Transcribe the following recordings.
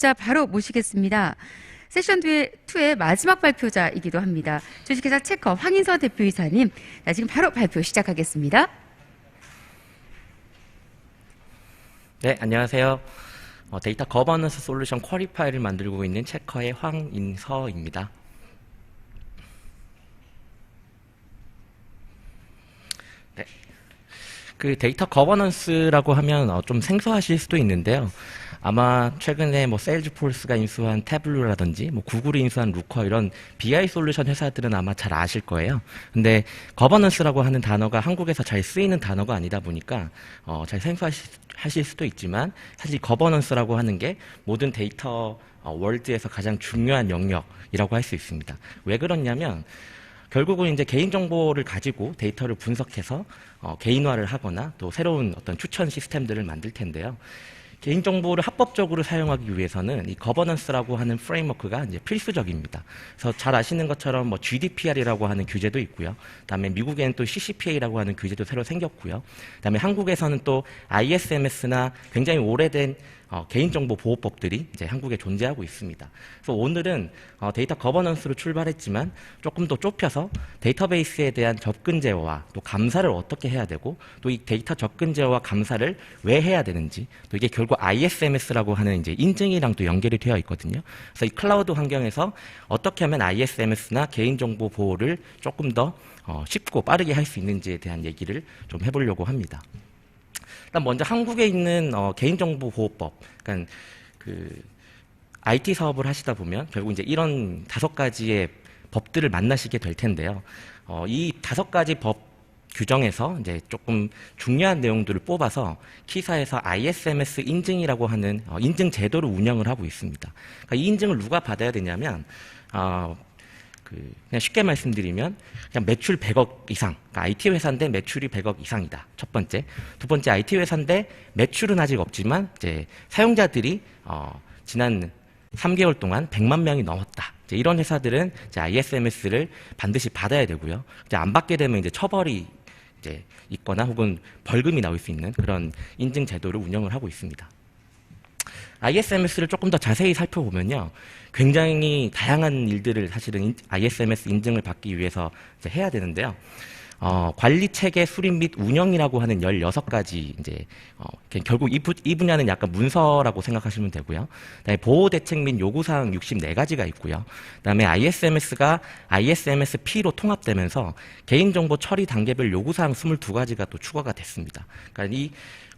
자, 바로 모시겠습니다. 세션 2의 마지막 발표자이기도 합니다. 주식회사 체커 황인서 대표이사님, 자, 지금 바로 발표 시작하겠습니다. 네, 안녕하세요. 데이터 거버넌스 솔루션 쿼리파이를 만들고 있는 체커의 황인서입니다. 네. 그 데이터 거버넌스라고 하면 좀 생소하실 수도 있는데요. 아마 최근에 뭐 세일즈포스가 인수한 태블루라든지 뭐 구글이 인수한 루커 이런 BI 솔루션 회사들은 아마 잘 아실 거예요. 근데 거버넌스라고 하는 단어가 한국에서 잘 쓰이는 단어가 아니다 보니까 잘 생소하실 수도 있지만 사실 거버넌스라고 하는 게 모든 데이터 월드에서 가장 중요한 영역이라고 할 수 있습니다. 왜 그렇냐면 결국은 이제 개인정보를 가지고 데이터를 분석해서 개인화를 하거나 또 새로운 어떤 추천 시스템들을 만들 텐데요. 개인정보를 합법적으로 사용하기 위해서는 이 거버넌스라고 하는 프레임워크가 이제 필수적입니다. 그래서 잘 아시는 것처럼 뭐 GDPR이라고 하는 규제도 있고요. 그다음에 미국에는 또 CCPA라고 하는 규제도 새로 생겼고요. 그다음에 한국에서는 또 ISMS나 굉장히 오래된 개인정보 보호법들이 이제 한국에 존재하고 있습니다. 그래서 오늘은 데이터 거버넌스로 출발했지만 조금 더 좁혀서 데이터베이스에 대한 접근 제어와 또 감사를 어떻게 해야 되고 또 이 데이터 접근 제어와 감사를 왜 해야 되는지 또 이게 결국 ISMS라고 하는 이제 인증이랑 또 연결이 되어 있거든요. 그래서 이 클라우드 환경에서 어떻게 하면 ISMS나 개인정보 보호를 조금 더 쉽고 빠르게 할 수 있는지에 대한 얘기를 좀 해보려고 합니다. 일단 먼저 한국에 있는 개인정보보호법, 그러니까 그 IT 사업을 하시다 보면 결국 이제 이런 5가지의 법들을 만나시게 될 텐데요. 이 5가지 법 규정에서 이제 조금 중요한 내용들을 뽑아서 키사에서 ISMS 인증이라고 하는 인증 제도를 운영을 하고 있습니다. 그러니까 이 인증을 누가 받아야 되냐면 그냥 쉽게 말씀드리면 그냥 매출 100억 이상, 그러니까 IT 회사인데 매출이 100억 이상이다. 첫 번째. 두 번째, IT 회사인데 매출은 아직 없지만 이제 사용자들이 지난 3개월 동안 100만 명이 넘었다. 이제 이런 회사들은 이제 ISMS를 반드시 받아야 되고요. 이제 안 받게 되면 이제 처벌이 이제 있거나 혹은 벌금이 나올 수 있는 그런 인증 제도를 운영을 하고 있습니다. ISMS를 조금 더 자세히 살펴보면요. 굉장히 다양한 일들을 사실은 ISMS 인증을 받기 위해서 이제 해야 되는데요. 관리 체계 수립 및 운영이라고 하는 16가지 이제 결국 이 분야는 약간 문서라고 생각하시면 되고요. 그다음에 보호 대책 및 요구 사항 64가지가 있고요. 그다음에 ISMS가 ISMS-P로 통합되면서 개인정보 처리 단계별 요구 사항 22가지가 또 추가가 됐습니다. 그러니까 이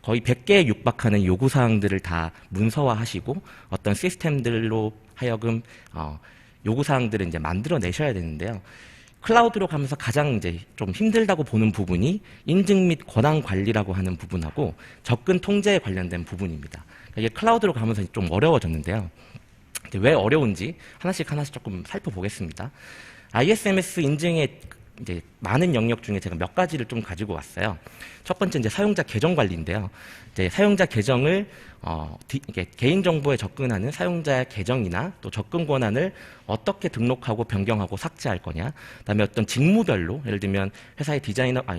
거의 100개에 육박하는 요구사항들을 다 문서화하시고 어떤 시스템들로 하여금 요구사항들을 이제 만들어내셔야 되는데요. 클라우드로 가면서 가장 이제 좀 힘들다고 보는 부분이 인증 및 권한 관리라고 하는 부분하고 접근 통제에 관련된 부분입니다. 이게 클라우드로 가면서 좀 어려워졌는데요. 왜 어려운지 하나씩 조금 살펴보겠습니다. ISMS 인증의 이제 많은 영역 중에 제가 몇 가지를 좀 가지고 왔어요. 첫 번째 이제 사용자 계정 관리인데요. 이제 사용자 계정을 이게 개인 정보에 접근하는 사용자의 계정이나 또 접근 권한을 어떻게 등록하고 변경하고 삭제할 거냐. 그다음에 어떤 직무별로 예를 들면 회사의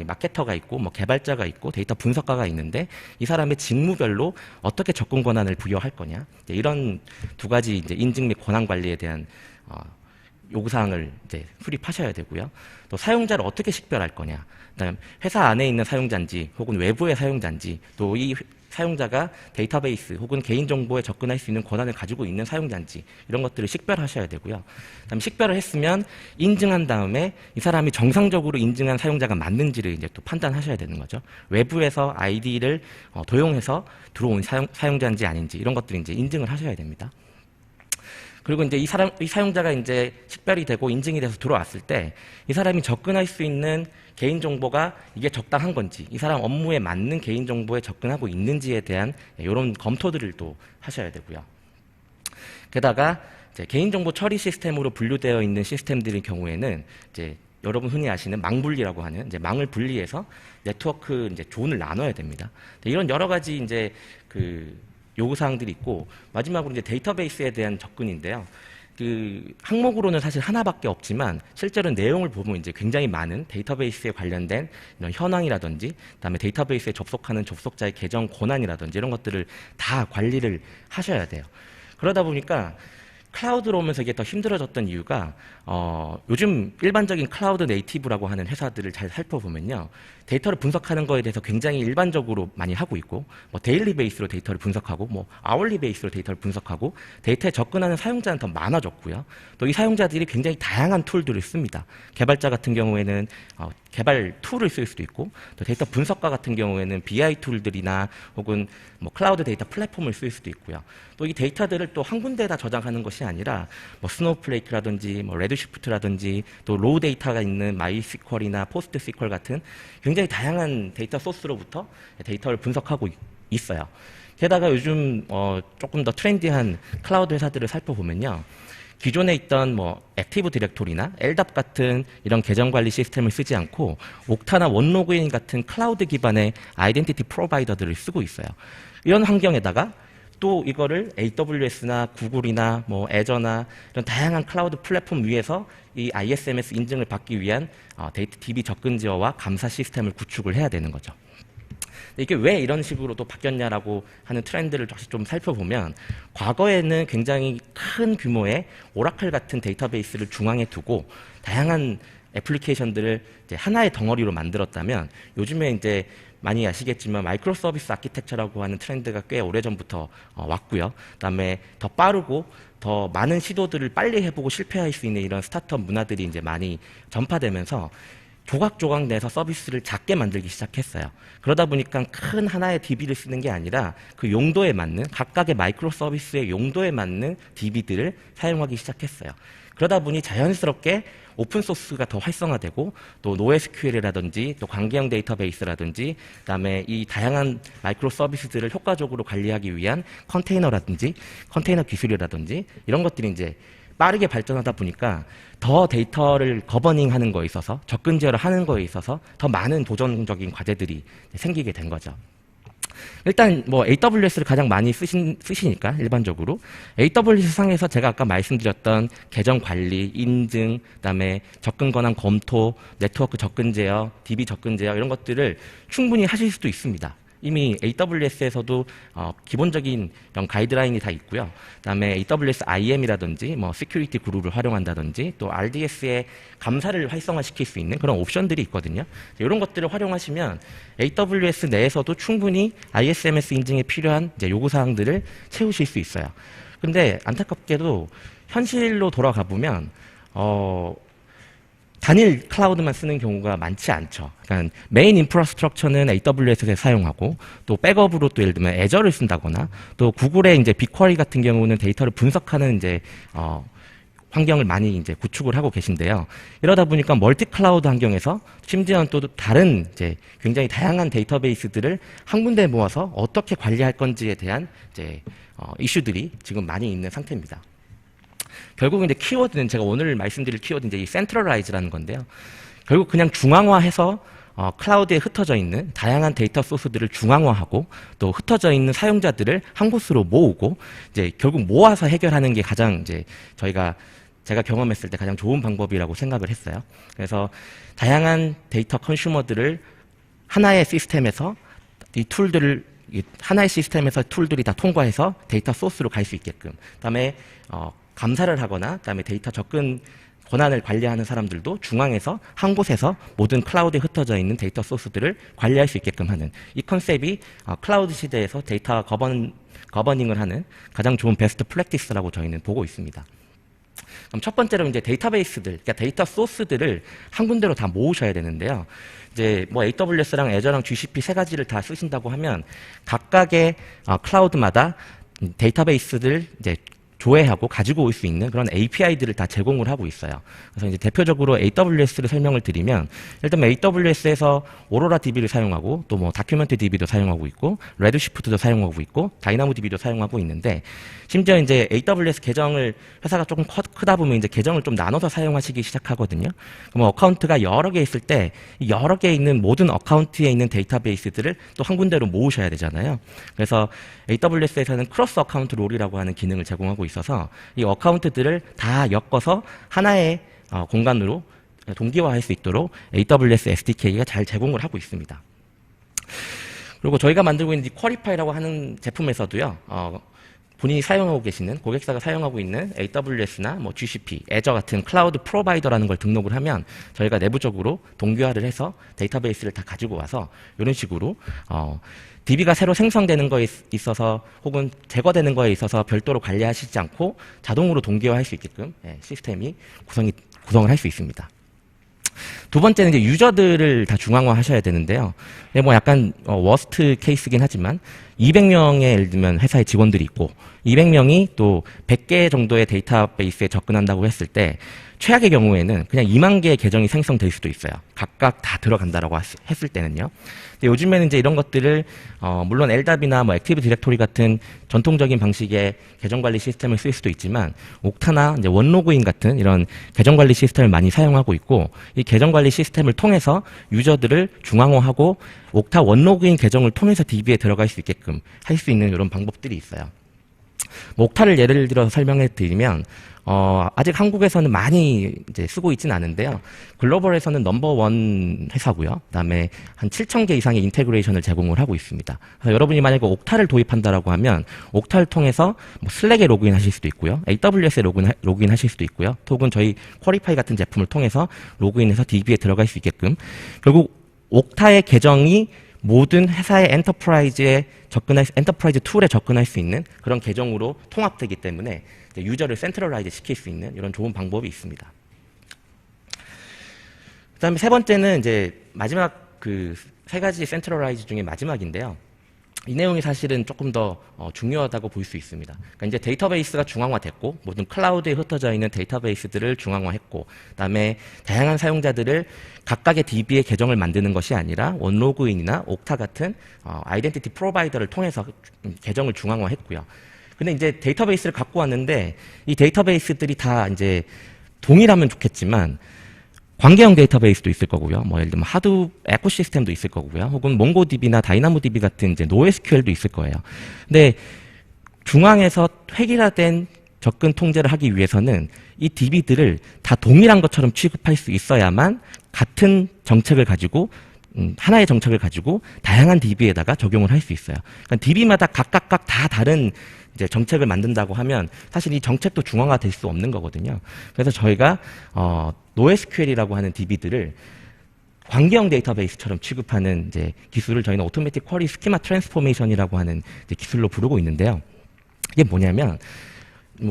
마케터가 있고 뭐 개발자가 있고 데이터 분석가가 있는데 이 사람의 직무별로 어떻게 접근 권한을 부여할 거냐. 이런 2가지 이제 인증 및 권한 관리에 대한 요구사항을 이제 수립하셔야 되고요. 또 사용자를 어떻게 식별할 거냐. 그다음 회사 안에 있는 사용자인지 혹은 외부의 사용자인지 또 이 사용자가 데이터베이스 혹은 개인정보에 접근할 수 있는 권한을 가지고 있는 사용자인지 이런 것들을 식별하셔야 되고요. 그다음 식별을 했으면 인증한 다음에 이 사람이 정상적으로 인증한 사용자가 맞는지를 이제 또 판단하셔야 되는 거죠. 외부에서 아이디를 도용해서 들어온 사용자인지 아닌지 이런 것들을 이제 인증을 하셔야 됩니다. 그리고 이제 이 사용자가 이제 식별이 되고 인증이 돼서 들어왔을 때 이 사람이 접근할 수 있는 개인정보가 이게 적당한 건지 이 사람 업무에 맞는 개인정보에 접근하고 있는지에 대한 이런 검토들을 또 하셔야 되고요. 게다가 이제 개인정보 처리 시스템으로 분류되어 있는 시스템들의 경우에는 이제 여러분 흔히 아시는 망분리라고 하는 이제 망을 분리해서 네트워크 이제 존을 나눠야 됩니다. 이런 여러 가지 이제 그 요구사항들이 있고 마지막으로 이제 데이터베이스에 대한 접근인데요. 그 항목으로는 사실 하나밖에 없지만 실제로 내용을 보면 이제 굉장히 많은 데이터베이스에 관련된 이런 현황이라든지 그다음에 데이터베이스에 접속하는 접속자의 계정 권한이라든지 이런 것들을 다 관리를 하셔야 돼요. 그러다 보니까 클라우드로 오면서 이게 더 힘들어졌던 이유가 요즘 일반적인 클라우드 네이티브라고 하는 회사들을 잘 살펴보면요. 데이터를 분석하는 거에 대해서 굉장히 일반적으로 많이 하고 있고 뭐 데일리 베이스로 데이터를 분석하고 뭐 아월리 베이스로 데이터를 분석하고 데이터에 접근하는 사용자는 더 많아졌고요. 또 이 사용자들이 굉장히 다양한 툴들을 씁니다. 개발자 같은 경우에는 개발 툴을 쓸 수도 있고 또 데이터 분석가 같은 경우에는 BI 툴들이나 혹은 뭐 클라우드 데이터 플랫폼을 쓸 수도 있고요. 또 이 데이터들을 또 한 군데에다 저장하는 것이 아니라 뭐 스노우플레이크라든지 뭐 레드시프트라든지 또 로우 데이터가 있는 마이스퀄이나 포스트스퀄 같은 굉장히 다양한 데이터 소스로부터 데이터를 분석하고 있어요. 게다가 요즘 조금 더 트렌디한 클라우드 회사들을 살펴보면요. 기존에 있던 뭐 액티브 디렉토리나 LDAP 같은 이런 계정 관리 시스템을 쓰지 않고 옥타나 원로그인 같은 클라우드 기반의 아이덴티티 프로바이더들을 쓰고 있어요. 이런 환경에다가 또 이거를 AWS나 구글이나 뭐 애저나 이런 다양한 클라우드 플랫폼 위에서 이 ISMS 인증을 받기 위한 데이터 DB 접근 제어와 감사 시스템을 구축을 해야 되는 거죠. 이게 왜 이런 식으로 또 바뀌었냐라고 하는 트렌드를 다시 좀 살펴보면 과거에는 굉장히 큰 규모의 오라클 같은 데이터베이스를 중앙에 두고 다양한 애플리케이션들을 이제 하나의 덩어리로 만들었다면 요즘에 이제 많이 아시겠지만 마이크로 서비스 아키텍처라고 하는 트렌드가 꽤 오래전부터 왔고요. 그다음에 더 빠르고 더 많은 시도들을 빨리 해보고 실패할 수 있는 이런 스타트업 문화들이 이제 많이 전파되면서 조각조각 내서 서비스를 작게 만들기 시작했어요. 그러다 보니까 큰 하나의 DB를 쓰는 게 아니라 그 용도에 맞는 각각의 마이크로 서비스의 용도에 맞는 DB들을 사용하기 시작했어요. 그러다 보니 자연스럽게 오픈소스가 더 활성화되고 또 NoSQL이라든지 또 관계형 데이터베이스라든지 그다음에 이 다양한 마이크로 서비스들을 효과적으로 관리하기 위한 컨테이너라든지 컨테이너 기술이라든지 이런 것들이 이제 빠르게 발전하다 보니까 더 데이터를 거버닝하는 거에 있어서 접근 제어를 하는 거에 있어서 더 많은 도전적인 과제들이 생기게 된 거죠. 일단 뭐 AWS를 가장 많이 쓰시니까 일반적으로 AWS 상에서 제가 아까 말씀드렸던 계정 관리, 인증, 그다음에 접근 권한 검토, 네트워크 접근 제어, DB 접근 제어 이런 것들을 충분히 하실 수도 있습니다. 이미 AWS에서도 기본적인 이런 가이드라인이 다 있고요. 그다음에 AWS IAM이라든지 뭐 시큐리티 그룹을 활용한다든지 또 RDS의 감사를 활성화시킬 수 있는 그런 옵션들이 있거든요. 이런 것들을 활용하시면 AWS 내에서도 충분히 ISMS 인증에 필요한 이제 요구 사항들을 채우실 수 있어요. 근데 안타깝게도 현실로 돌아가 보면 단일 클라우드만 쓰는 경우가 많지 않죠. 그러니까 메인 인프라스트럭처는 AWS에 사용하고 또 백업으로 또 예를 들면 애저를 쓴다거나 또 구글의 이제 빅쿼리 같은 경우는 데이터를 분석하는 이제 환경을 많이 이제 구축을 하고 계신데요. 이러다 보니까 멀티 클라우드 환경에서 심지어는 또 다른 이제 굉장히 다양한 데이터베이스들을 한 군데 모아서 어떻게 관리할 건지에 대한 이제 이슈들이 지금 많이 있는 상태입니다. 결국 이제 키워드는 제가 오늘 말씀드릴 키워드는 이제 이 센트럴라이즈라는 건데요. 결국 그냥 중앙화해서 클라우드에 흩어져 있는 다양한 데이터 소스들을 중앙화하고 또 흩어져 있는 사용자들을 한 곳으로 모으고 이제 결국 모아서 해결하는 게 가장 이제 제가 경험했을 때 가장 좋은 방법이라고 생각을 했어요. 그래서 다양한 데이터 컨슈머들을 하나의 시스템에서 이 툴들을 하나의 시스템에서 툴들이 다 통과해서 데이터 소스로 갈 수 있게끔 그다음에 감사를 하거나 그다음에 데이터 접근 권한을 관리하는 사람들도 중앙에서 한 곳에서 모든 클라우드에 흩어져 있는 데이터 소스들을 관리할 수 있게끔 하는 이 컨셉이 클라우드 시대에서 데이터 거버닝을 하는 가장 좋은 베스트 프랙티스라고 저희는 보고 있습니다. 그럼 첫 번째로 이제 데이터베이스들, 그러니까 데이터 소스들을 한 군데로 다 모으셔야 되는데요. 이제 뭐 AWS랑 애저랑 GCP 세 가지를 다 쓰신다고 하면 각각의 클라우드마다 데이터베이스들 이제 조회하고 가지고 올 수 있는 그런 API들을 다 제공을 하고 있어요. 그래서 이제 대표적으로 AWS를 설명을 드리면 일단 AWS에서 오로라 DB를 사용하고 또 뭐 다큐멘트 DB도 사용하고 있고 레드시프트도 사용하고 있고 다이나모 DB도 사용하고 있는데 심지어 이제 AWS 계정을 회사가 조금 크다 보면 이제 계정을 좀 나눠서 사용하시기 시작하거든요. 그럼 어카운트가 여러 개 있을 때 여러 개 있는 모든 어카운트에 있는 데이터베이스들을 또 한 군데로 모으셔야 되잖아요. 그래서 AWS에서는 크로스 어카운트 롤이라고 하는 기능을 제공하고 있어서 이 어카운트들을 다 엮어서 하나의 공간으로 동기화할 수 있도록 AWS SDK가 잘 제공을 하고 있습니다. 그리고 저희가 만들고 있는 이 쿼리파이라고 하는 제품에서도요. 본인이 사용하고 계시는 고객사가 사용하고 있는 AWS나 뭐 GCP, Azure 같은 클라우드 프로바이더라는 걸 등록을 하면 저희가 내부적으로 동기화를 해서 데이터베이스를 다 가지고 와서 이런 식으로 DB가 새로 생성되는 거에 있어서 혹은 제거되는 거에 있어서 별도로 관리하시지 않고 자동으로 동기화할 수 있게끔 시스템이 구성을 할 수 있습니다. 두 번째는 이제 유저들을 다 중앙화 하셔야 되는데요. 뭐 약간 워스트 케이스긴 하지만 200명의 예를 들면 회사의 직원들이 있고 200명이 또 100개 정도의 데이터베이스에 접근한다고 했을 때 최악의 경우에는 그냥 2만 개의 계정이 생성될 수도 있어요. 각각 다 들어간다라고 했을 때는요. 근데 요즘에는 이제 이런 것들을 물론 LDAP이나 뭐 액티브 디렉토리 같은 전통적인 방식의 계정 관리 시스템을 쓸 수도 있지만 옥타나 이제 원로그인 같은 이런 계정 관리 시스템을 많이 사용하고 있고 이 계정 관리 시스템을 통해서 유저들을 중앙화하고 옥타 원로그인 계정을 통해서 DB에 들어갈 수 있게끔 할 수 있는 이런 방법들이 있어요. 뭐 옥타를 예를 들어서 설명해 드리면 아직 한국에서는 많이 이제 쓰고 있지는 않은데요. 글로벌에서는 넘버원 회사고요. 그다음에 한 7,000개 이상의 인테그레이션을 제공을 하고 있습니다. 그래서 여러분이 만약에 옥타를 도입한다라고 하면 옥타를 통해서 뭐 슬랙에 로그인하실 수도 있고요. AWS에 로그인하실 수도 있고요. 혹은 저희 쿼리파이 같은 제품을 통해서 로그인해서 DB에 들어갈 수 있게끔 결국 옥타의 계정이 모든 회사의 엔터프라이즈 툴에 접근할 수 있는 그런 계정으로 통합되기 때문에 유저를 센트럴라이즈 시킬 수 있는 이런 좋은 방법이 있습니다. 그 다음에 세 번째는 이제 마지막 그 세 가지 센트럴라이즈 중에 마지막인데요. 이 내용이 사실은 조금 더 중요하다고 볼 수 있습니다. 그러니까 이제 데이터베이스가 중앙화됐고 모든 클라우드에 흩어져 있는 데이터베이스들을 중앙화했고 그다음에 다양한 사용자들을 각각의 DB의 계정을 만드는 것이 아니라 원로그인이나 옥타 같은 아이덴티티 프로바이더를 통해서 계정을 중앙화했고요. 근데 이제 데이터베이스를 갖고 왔는데 이 데이터베이스들이 다 이제 동일하면 좋겠지만 관계형 데이터베이스도 있을 거고요. 뭐 예를 들면 하드 에코시스템도 있을 거고요. 혹은 몽고DB나 다이나모DB 같은 이제 NoSQL도 있을 거예요. 근데 중앙에서 획일화된 접근 통제를 하기 위해서는 이 DB들을 다 동일한 것처럼 취급할 수 있어야만 같은 정책을 가지고 하나의 정책을 가지고 다양한 DB에다가 적용을 할 수 있어요. 그러니까 DB마다 각각 다 다른 이제 정책을 만든다고 하면 사실 이 정책도 중앙화 될 수 없는 거거든요. 그래서 저희가 NoSQL이라고 하는 DB들을 관계형 데이터베이스처럼 취급하는 이제 기술을 저희는 오토매틱 쿼리 스키마 트랜스포메이션이라고 하는 이제 기술로 부르고 있는데요. 이게 뭐냐면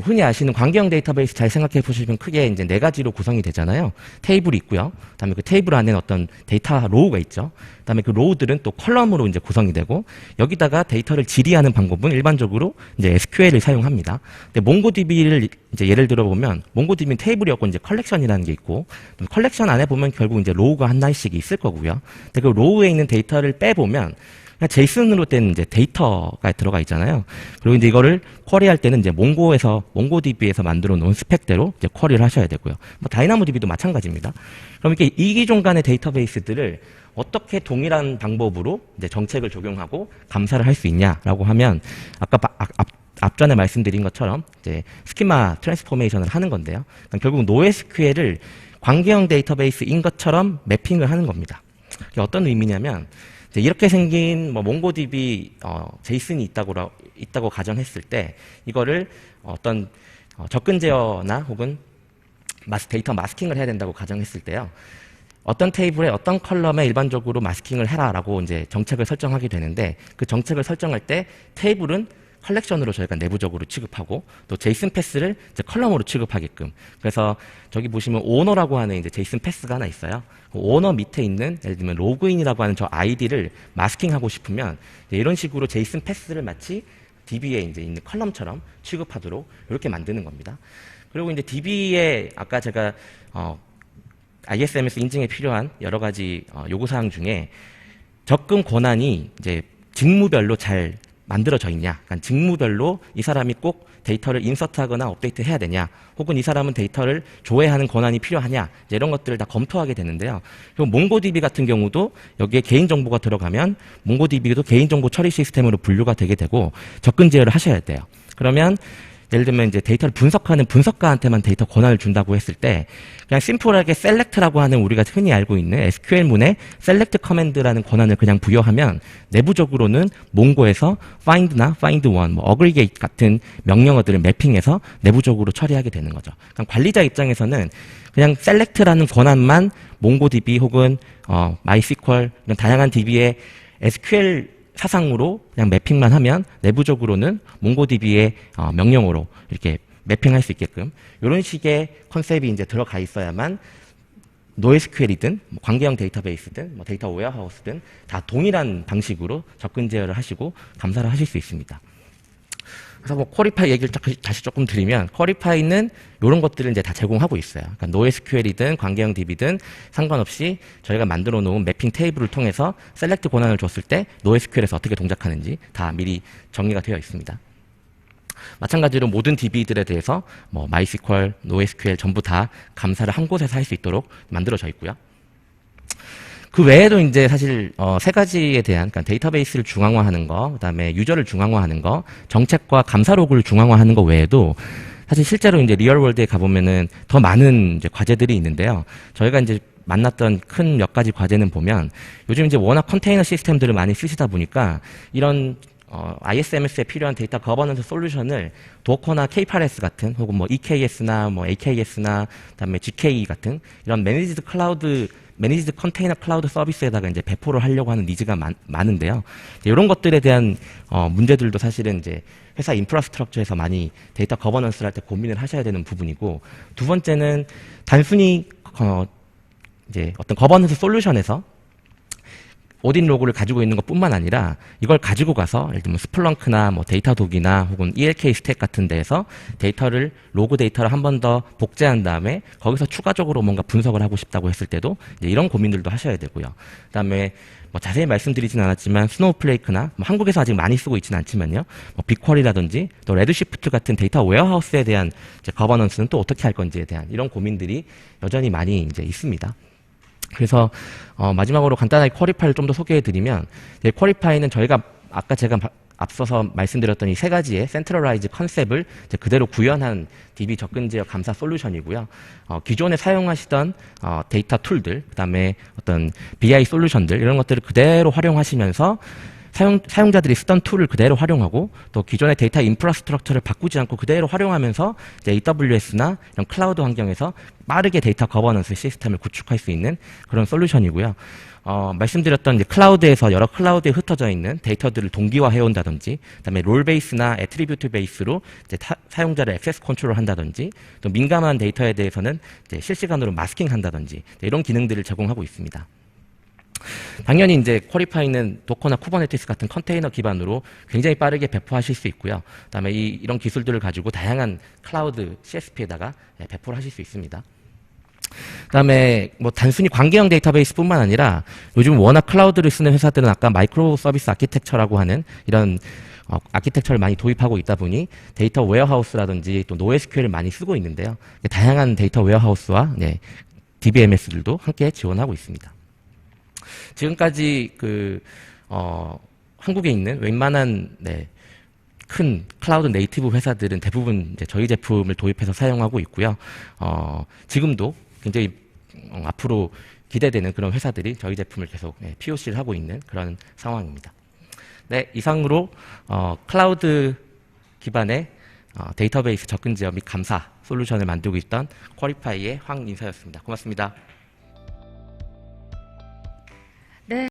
흔히 아시는 관계형 데이터베이스 잘 생각해 보시면 크게 이제 네 가지로 구성이 되잖아요. 테이블이 있고요. 그다음에 그 테이블 안에는 어떤 데이터 로우가 있죠. 그다음에 그 로우들은 또 컬럼으로 이제 구성이 되고 여기다가 데이터를 질의하는 방법은 일반적으로 이제 SQL을 사용합니다. 근데 몽고DB를 이제 예를 들어 보면 몽고DB는 테이블이었고 이제 컬렉션이라는 게 있고 컬렉션 안에 보면 결국 이제 로우가 하나씩 있을 거고요. 근데 그 로우에 있는 데이터를 빼 보면 제이슨으로 된 이제 데이터가 들어가 있잖아요. 그리고 이제 이거를 쿼리할 때는 이제 몽고DB에서 만들어 놓은 스펙대로 이제 쿼리를 하셔야 되고요. 뭐 다이나모DB도 마찬가지입니다. 그럼 이렇게 이기종 간의 데이터베이스들을 어떻게 동일한 방법으로 이제 정책을 적용하고 감사를 할 수 있냐라고 하면 아까 앞전에 말씀드린 것처럼 이제 스키마 트랜스포메이션을 하는 건데요. 그러니까 결국 NoSQL을 관계형 데이터베이스인 것처럼 매핑을 하는 겁니다. 이게 어떤 의미냐면 이렇게 생긴 뭐 몽고DB 제이슨이 있다고 가정했을 때 이거를 어떤 접근 제어나 혹은 데이터 마스킹을 해야 된다고 가정했을 때요. 어떤 테이블에 어떤 컬럼에 일반적으로 마스킹을 해라라고 이제 정책을 설정하게 되는데 그 정책을 설정할 때 테이블은 컬렉션으로 저희가 내부적으로 취급하고 또 제이슨 패스를 이제 컬럼으로 취급하게끔. 그래서 저기 보시면 오너라고 하는 이제 제이슨 패스가 하나 있어요. 그 오너 밑에 있는 예를 들면 로그인이라고 하는 저 아이디를 마스킹하고 싶으면 이런 식으로 제이슨 패스를 마치 DB에 이제 있는 컬럼처럼 취급하도록 이렇게 만드는 겁니다. 그리고 이제 DB에 아까 제가 ISMS 인증에 필요한 여러 가지 요구사항 중에 접근 권한이 이제 직무별로 잘 만들어져 있냐, 그러니까 직무별로 이 사람이 꼭 데이터를 인서트하거나 업데이트 해야 되냐, 혹은 이 사람은 데이터를 조회하는 권한이 필요하냐, 이제 이런 것들을 다 검토하게 되는데요. 그리고 몽고DB 같은 경우도 여기에 개인정보가 들어가면 몽고DB도 개인정보 처리 시스템으로 분류가 되게 되고 접근 제어를 하셔야 돼요. 그러면 예를 들면 이제 데이터를 분석하는 분석가한테만 데이터 권한을 준다고 했을 때 그냥 심플하게 select라고 하는 우리가 흔히 알고 있는 SQL문의 select 커맨드라는 권한을 그냥 부여하면 내부적으로는 몽고에서 find나 find1, 뭐 aggregate 같은 명령어들을 매핑해서 내부적으로 처리하게 되는 거죠. 그러니까 관리자 입장에서는 그냥 select라는 권한만 몽고DB 혹은 MySQL 이런 다양한 DB의 SQL 사상으로 그냥 매핑만 하면 내부적으로는 몽고DB의 명령어로 이렇게 매핑할 수 있게끔 이런 식의 컨셉이 이제 들어가 있어야만 NoSQL이든 뭐 관계형 데이터베이스든 뭐 데이터 웨어하우스든 다 동일한 방식으로 접근 제어를 하시고 감사를 하실 수 있습니다. 그래서 뭐 쿼리파이 얘기를 다시 조금 드리면 쿼리파이는 이런 것들을 이제 다 제공하고 있어요. 그러니까 NoSQL이든 관계형 DB든 상관없이 저희가 만들어 놓은 매핑 테이블을 통해서 셀렉트 권한을 줬을 때 NoSQL에서 어떻게 동작하는지 다 미리 정리가 되어 있습니다. 마찬가지로 모든 DB들에 대해서 뭐 MySQL, NoSQL 전부 다 감사를 한 곳에서 할 수 있도록 만들어져 있고요. 그 외에도 이제 사실 세 가지에 대한 그러니까 데이터베이스를 중앙화하는 거, 그다음에 유저를 중앙화하는 거, 정책과 감사 로그를 중앙화하는 거 외에도 사실 실제로 이제 리얼월드에 가보면은 더 많은 이제 과제들이 있는데요. 저희가 이제 만났던 큰 몇 가지 과제는 보면 요즘 이제 워낙 컨테이너 시스템들을 많이 쓰시다 보니까 이런 ISMS에 필요한 데이터 거버넌스 솔루션을 도커나 K8s 같은 혹은 뭐 EKS나 뭐 AKS나 그다음에 GK 같은 이런 매니지드 컨테이너 클라우드 서비스에다가 이제 배포를 하려고 하는 니즈가 많은데요. 이런 것들에 대한 문제들도 사실은 이제 회사 인프라스트럭처에서 많이 데이터 거버넌스를 할 때 고민을 하셔야 되는 부분이고, 두 번째는 단순히 이제 어떤 거버넌스 솔루션에서 오딘 로그를 가지고 있는 것뿐만 아니라 이걸 가지고 가서 예를 들면 스플렁크나 뭐 데이터독이나 혹은 ELK 스택 같은 데에서 로그 데이터를 한 번 더 복제한 다음에 거기서 추가적으로 뭔가 분석을 하고 싶다고 했을 때도 이제 이런 고민들도 하셔야 되고요. 그다음에 뭐 자세히 말씀드리진 않았지만 스노우플레이크나 뭐 한국에서 아직 많이 쓰고 있지는 않지만요. 뭐 빅쿼리라든지 또 레드시프트 같은 데이터 웨어하우스에 대한 이제 거버넌스는 또 어떻게 할 건지에 대한 이런 고민들이 여전히 많이 이제 있습니다. 그래서 마지막으로 간단하게 쿼리파이를 좀 더 소개해드리면, 쿼리파이는 저희가 아까 제가 앞서서 말씀드렸던 이 세 가지의 센트럴라이즈 컨셉을 이제 그대로 구현한 DB 접근 제어 감사 솔루션이고요. 기존에 사용하시던 데이터 툴들, 그다음에 어떤 BI 솔루션들 이런 것들을 그대로 활용하시면서 사용자들이 쓰던 툴을 그대로 활용하고 또 기존의 데이터 인프라스트럭처를 바꾸지 않고 그대로 활용하면서 이제 AWS나 이런 클라우드 환경에서 빠르게 데이터 거버넌스 시스템을 구축할 수 있는 그런 솔루션이고요. 말씀드렸던 이제 클라우드에서 여러 클라우드에 흩어져 있는 데이터들을 동기화해 온다든지, 그다음에 롤 베이스나 애트리뷰트 베이스로 이제 사용자를 액세스 컨트롤 한다든지, 또 민감한 데이터에 대해서는 이제 실시간으로 마스킹 한다든지 이런 기능들을 제공하고 있습니다. 당연히 이제 쿼리파이는 도커나 쿠버네티스 같은 컨테이너 기반으로 굉장히 빠르게 배포하실 수 있고요. 그다음에 이런 기술들을 가지고 다양한 클라우드 CSP에다가 배포를 하실 수 있습니다. 그다음에 뭐 단순히 관계형 데이터베이스뿐만 아니라 요즘 워낙 클라우드를 쓰는 회사들은 아까 마이크로 서비스 아키텍처라고 하는 이런 아키텍처를 많이 도입하고 있다 보니 데이터 웨어하우스라든지 또 NoSQL을 많이 쓰고 있는데요. 다양한 데이터 웨어하우스와 DBMS들도 함께 지원하고 있습니다. 지금까지 한국에 있는 웬만한 큰 클라우드 네이티브 회사들은 대부분 이제 저희 제품을 도입해서 사용하고 있고요. 지금도 굉장히 앞으로 기대되는 그런 회사들이 저희 제품을 계속 POC를 하고 있는 그런 상황입니다. 네, 이상으로 클라우드 기반의 데이터베이스 접근 제어 및 감사 솔루션을 만들고 있던 쿼리파이의 황인서였습니다. 고맙습니다.